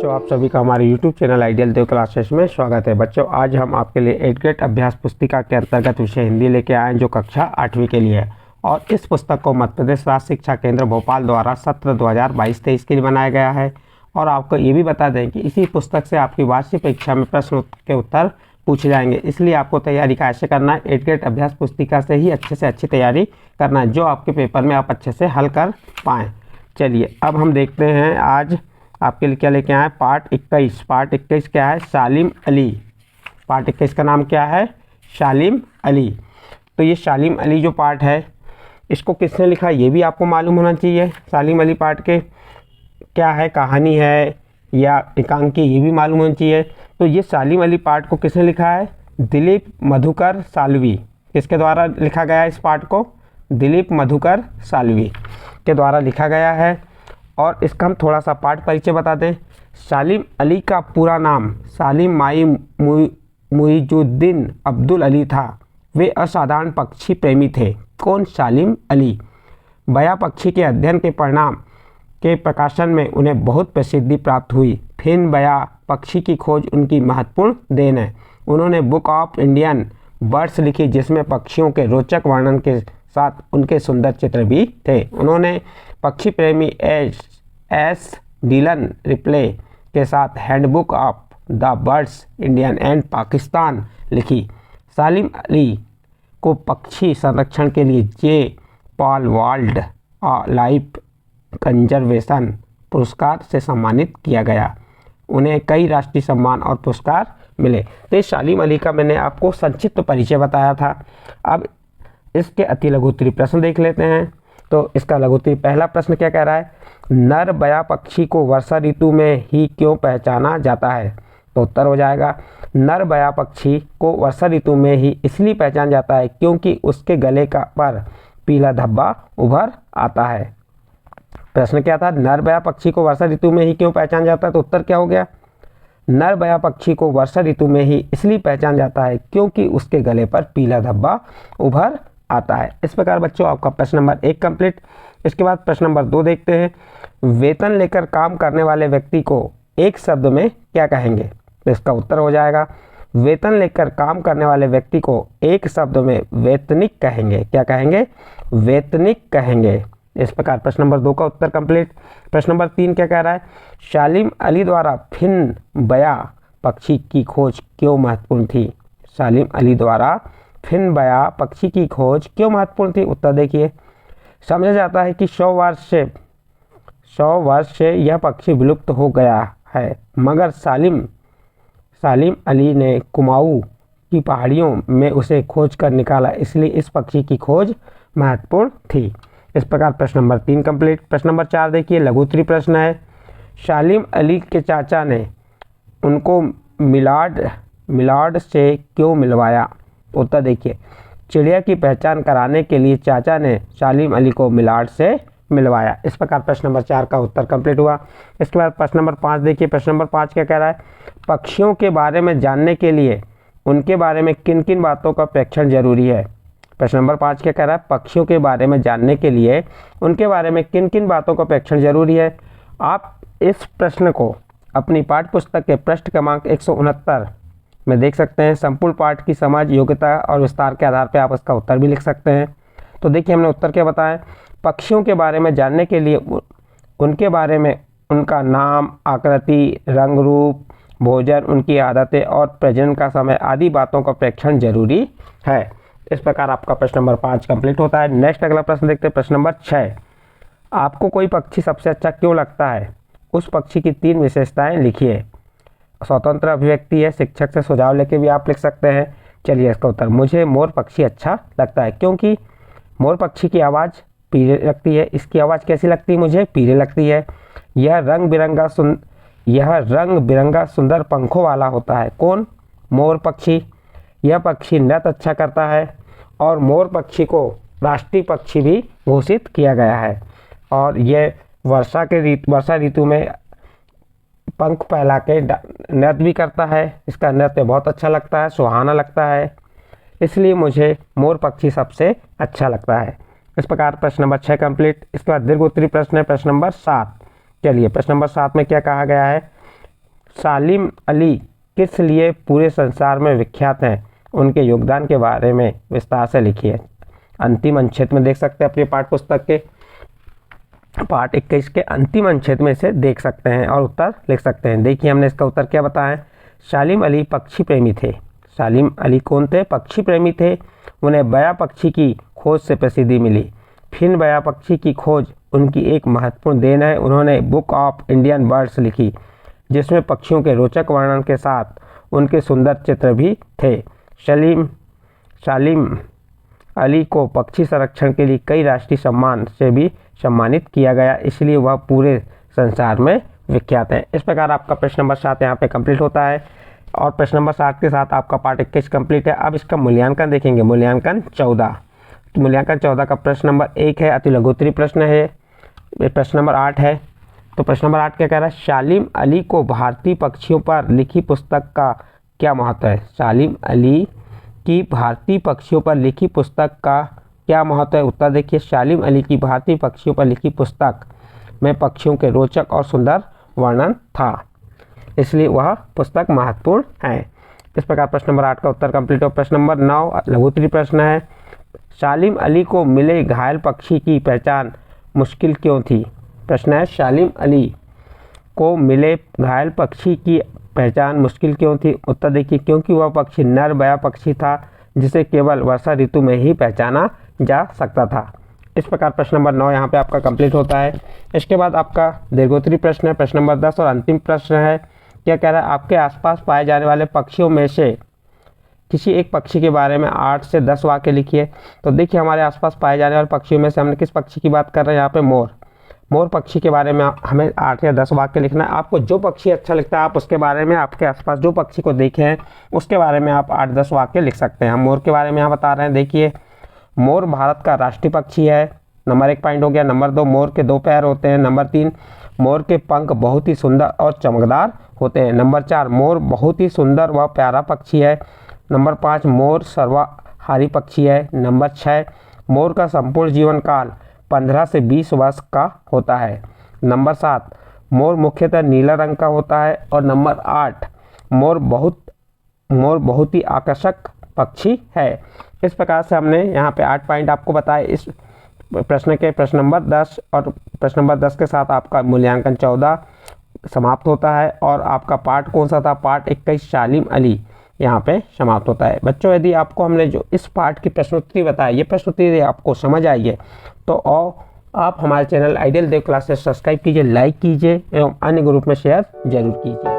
बच्चों, आप सभी का हमारे YouTube चैनल आइडियल देव क्लासेस में स्वागत है। बच्चों, आज हम आपके लिए 8th ग्रेड अभ्यास पुस्तिका के अंतर्गत विषय हिंदी लेके आए हैं, जो कक्षा 8वीं के लिए है। और इस पुस्तक को मध्य प्रदेश राज्य शिक्षा केंद्र भोपाल द्वारा सत्र 2022-23 के लिए बनाया गया है। और आपको ये भी बता दें कि इसी पुस्तक से आपकी वार्षिक परीक्षा में प्रश्न के उत्तर पूछे जाएंगे। इसलिए आपको तैयारी कैसे करना है, 8th ग्रेड अभ्यास पुस्तिका से ही अच्छे से अच्छी तैयारी करना है, जो आपके पेपर में आप अच्छे से हल कर पाएँ। चलिए अब हम देखते हैं आज आपके लिए क्या लेके आए। पार्ट 21 क्या है? सालिम अली। पार्ट 21 का नाम क्या है? सालिम अली। तो ये सालिम अली जो पार्ट है, इसको किसने लिखा ये भी आपको मालूम होना चाहिए। सालिम अली पार्ट के क्या है, कहानी है या एकांकी, ये भी मालूम होना चाहिए। तो ये सालिम अली पार्ट को किसने लिखा है? दिलीप मधुकर साल्वी। किसके द्वारा लिखा गया है इस पार्ट को? दिलीप मधुकर साल्वी के द्वारा लिखा गया है। और इसका हम थोड़ा सा पाठ परिचय बता दें। सालिम अली का पूरा नाम सालिम माई मुइजुद्दीन अब्दुल अली था। वे असाधारण पक्षी प्रेमी थे। कौन? सालिम अली। बया पक्षी के अध्ययन के परिणाम के प्रकाशन में उन्हें बहुत प्रसिद्धि प्राप्त हुई। फिन बया पक्षी की खोज उनकी महत्वपूर्ण देन है। उन्होंने बुक ऑफ इंडियन बर्ड्स लिखी, जिसमें पक्षियों के रोचक वर्णन के साथ उनके सुंदर चित्र भी थे। उन्होंने पक्षी प्रेमी एस डिलन रिप्ले के साथ handbook of the birds Indian and Pakistan लिखी। सालिम अली को पक्षी संरक्षण के लिए जे पॉल वाइल्ड लाइफ कंजर्वेशन पुरस्कार से सम्मानित किया गया। उन्हें कई राष्ट्रीय सम्मान और पुरस्कार मिले। तो इस सालिम अली का मैंने आपको संक्षिप्त परिचय बताया था। अब इसके अति लघु उत्तरीय प्रश्न देख लेते हैं। तो इसका लघु उत्तरीय पहला प्रश्न क्या कह रहा है? नर बया पक्षी को वर्षा ऋतु में ही क्यों पहचाना जाता है? तो उत्तर हो जाएगा, नर बया पक्षी को वर्षा ऋतु में ही इसलिए पहचाना जाता है क्योंकि उसके गले का पर पीला धब्बा उभर आता है। प्रश्न क्या था? नर बया पक्षी को वर्षा ऋतु में ही क्यों पहचाना जाता है? तो उत्तर क्या हो गया? नर बया पक्षी को वर्षा ऋतु में ही इसलिए पहचाना जाता है क्योंकि उसके गले पर पीला धब्बा उभर आता है। इस प्रकार बच्चों आपका प्रश्न नंबर 1 कंप्लीट। इसके बाद प्रश्न नंबर 2 देखते हैं। वेतन लेकर काम करने वाले व्यक्ति को एक शब्द में क्या कहेंगे? तो इसका उत्तर हो जाएगा, वेतन लेकर काम करने वाले व्यक्ति को एक शब्द में वेतनिक कहेंगे। क्या कहेंगे? वेतनिक कहेंगे। इस प्रकार प्रश्न नंबर 2 का उत्तर कंप्लीट। प्रश्न नंबर 3 क्या कह रहा है? सालिम अली द्वारा फिन बया पक्षी की खोज क्यों महत्वपूर्ण थी? सालिम अली द्वारा फिन बया पक्षी की खोज क्यों महत्वपूर्ण थी? उत्तर देखिए, समझा जाता है कि 100 वर्ष से यह पक्षी विलुप्त हो गया है, मगर सालिम अली ने कुमाऊं की पहाड़ियों में उसे खोज कर निकाला, इसलिए इस पक्षी की खोज महत्वपूर्ण थी। इस प्रकार प्रश्न नंबर 3 कंप्लीट। प्रश्न नंबर 4 देखिए, लघु उत्तरीय प्रश्न है। सालिम अली के चाचा ने उनको मिलाड से क्यों मिलवाया? उत्तर देखिए, चिड़िया की पहचान कराने के लिए चाचा ने सालिम अली को मिलाड से मिलवाया। इस प्रकार प्रश्न नंबर 4 का उत्तर कंप्लीट हुआ। इसके बाद प्रश्न नंबर 5 देखिए। प्रश्न नंबर 5 क्या कह रहा है? पक्षियों के बारे में जानने के लिए उनके बारे में किन किन बातों का प्रेक्षण जरूरी है? प्रश्न नंबर 5 क्या कह रहा है? पक्षियों के बारे में जानने के लिए उनके बारे में किन किन बातों का प्रेक्षण जरूरी है? आप इस प्रश्न को अपनी पाठ्य पुस्तक के पृष्ठ क्रमांक 169 में देख सकते हैं। संपूर्ण पाठ की समझ, योग्यता और विस्तार के आधार पर आप इसका उत्तर भी लिख सकते हैं। तो देखिए हमने उत्तर क्या बताया। पक्षियों के बारे में जानने के लिए उनके बारे में उनका नाम, आकृति, रंग रूप, भोजन, उनकी आदतें और प्रजनन का समय आदि बातों का प्रेक्षण जरूरी है। इस प्रकार आपका प्रश्न नंबर 5 कंप्लीट होता है। नेक्स्ट अगला प्रश्न देखते हैं। प्रश्न नंबर 6, आपको कोई पक्षी सबसे अच्छा क्यों लगता है? उस पक्षी की 3 विशेषताएं लिखिए। स्वतंत्र अभिव्यक्ति है, शिक्षक से सुझाव लेके भी आप लिख सकते हैं। चलिए इसका उत्तर, मुझे मोर पक्षी अच्छा लगता है क्योंकि मोर पक्षी की आवाज़ पीले लगती है। इसकी आवाज़ कैसी लगती है? मुझे पीले लगती है। यह रंग बिरंगा सुंदर पंखों वाला होता है। कौन? मोर पक्षी। यह पक्षी नृत्य अच्छा करता है और मोर पक्षी को राष्ट्रीय पक्षी भी घोषित किया गया है। और यह वर्षा ऋतु में पंख फैला के नृत्य भी करता है। इसका नृत्य बहुत अच्छा लगता है, सुहाना लगता है, इसलिए मुझे मोर पक्षी सबसे अच्छा लगता है। इस प्रकार प्रश्न नंबर 6 कंप्लीट। इसके बाद दीर्घ उत्तरीय प्रश्न है प्रश्न नंबर 7। चलिए प्रश्न नंबर 7 में क्या कहा गया है? सालिम अली किस लिए पूरे संसार में विख्यात हैं, उनके योगदान के बारे में विस्तार से लिखिए। अंतिम अनुच्छेद में देख सकते हैं अपनी पाठ्य पुस्तक के पाठ 21 के अंतिम अनुच्छेद में इसे देख सकते हैं और उत्तर लिख सकते हैं। देखिए हमने इसका उत्तर क्या बताया है। सालिम अली पक्षी प्रेमी थे। सालिम अली कौन थे? पक्षी प्रेमी थे। उन्हें बया पक्षी की खोज से प्रसिद्धि मिली। फिन बया पक्षी की खोज उनकी एक महत्वपूर्ण देन है। उन्होंने बुक ऑफ इंडियन बर्ड्स लिखी, जिसमें पक्षियों के रोचक वर्णन के साथ उनके सुंदर चित्र भी थे। सालिम अली को पक्षी संरक्षण के लिए कई राष्ट्रीय सम्मान से भी सम्मानित किया गया, इसलिए वह पूरे संसार में विख्यात है। इस प्रकार आपका प्रश्न नंबर 7 यहाँ पे कंप्लीट होता है और प्रश्न नंबर 7 के साथ आपका पाठ 21 कंप्लीट है। अब इसका मूल्यांकन देखेंगे। मूल्यांकन 14। तो मूल्यांकन 14 का प्रश्न नंबर 1 है, अति लघुत्तरीय प्रश्न है। प्रश्न नंबर 8 है। तो प्रश्न नंबर 8 क्या कह रहा है? सालिम अली को भारतीय पक्षियों पर लिखी पुस्तक का क्या महत्व है? सालिम अली की भारतीय पक्षियों पर लिखी पुस्तक का क्या महत्व है? उत्तर देखिए। सालिम अली की भारतीय पक्षियों पर लिखी पुस्तक में पक्षियों के रोचक और सुंदर वर्णन था, इसलिए वह पुस्तक महत्वपूर्ण है। इस प्रकार प्रश्न नंबर 8 का उत्तर कंप्लीट हो। प्रश्न नंबर 9 लघुत्तरीय प्रश्न है। सालिम अली को मिले घायल पक्षी की पहचान मुश्किल क्यों थी? प्रश्न है सालिम अली को मिले घायल पक्षी की पहचान मुश्किल क्यों थी? उत्तर देखिए, क्योंकि वह पक्षी नर बया पक्षी था, जिसे केवल वर्षा ऋतु में ही पहचाना जा सकता था। इस प्रकार प्रश्न नंबर 9 यहाँ पे आपका कंप्लीट होता है। इसके बाद आपका दीर्घोत्तरीय प्रश्न है, प्रश्न नंबर 10 और अंतिम प्रश्न है। क्या कह रहा है? आपके आसपास पाए जाने वाले पक्षियों में से किसी एक पक्षी के बारे में 8 से 10 वाक्य लिखिए। तो देखिए हमारे आसपास पाए जाने वाले पक्षियों में से हमने किस पक्षी की बात कर रहे हैं? यहाँ पे मोर पक्षी के बारे में हमें 8 या 10 वाक्य लिखना है। आपको जो पक्षी अच्छा लगता है आप उसके बारे में, आपके आसपास जो पक्षी को देखे हैं उसके बारे में आप 8-10 वाक्य लिख सकते हैं। हम मोर के बारे में यहाँ बता रहे हैं। देखिए, मोर भारत का राष्ट्रीय पक्षी है। नंबर 1 पॉइंट हो गया। नंबर 2, मोर के 2 पैर होते हैं। नंबर 3, मोर के पंख बहुत ही सुंदर और चमकदार होते हैं। नंबर 4, मोर बहुत ही सुंदर व प्यारा पक्षी है। नंबर 5, मोर सर्वाहारी पक्षी है। नंबर 6, मोर का संपूर्ण जीवन काल 15 से 20 वर्ष का होता है। नंबर 7, मोर मुख्यतः नीला रंग का होता है। और नंबर 8, मोर बहुत ही आकर्षक पक्षी है। इस प्रकार से हमने यहाँ पे 8 पॉइंट आपको बताए इस प्रश्न के। प्रश्न नंबर 10 और प्रश्न नंबर 10 के साथ आपका मूल्यांकन 14 समाप्त होता है और आपका पाठ कौन सा था? पाठ 21 सालिम अली यहाँ पे समाप्त होता है। बच्चों, यदि आपको हमने जो इस पाठ की प्रश्नोत्तरी बताई, ये प्रश्नोत्तरी आपको समझ आई है तो आप हमारे चैनल आइडियल देव क्लासेस सब्सक्राइब कीजिए, लाइक कीजिए एवं अन्य ग्रुप में शेयर जरूर कीजिए।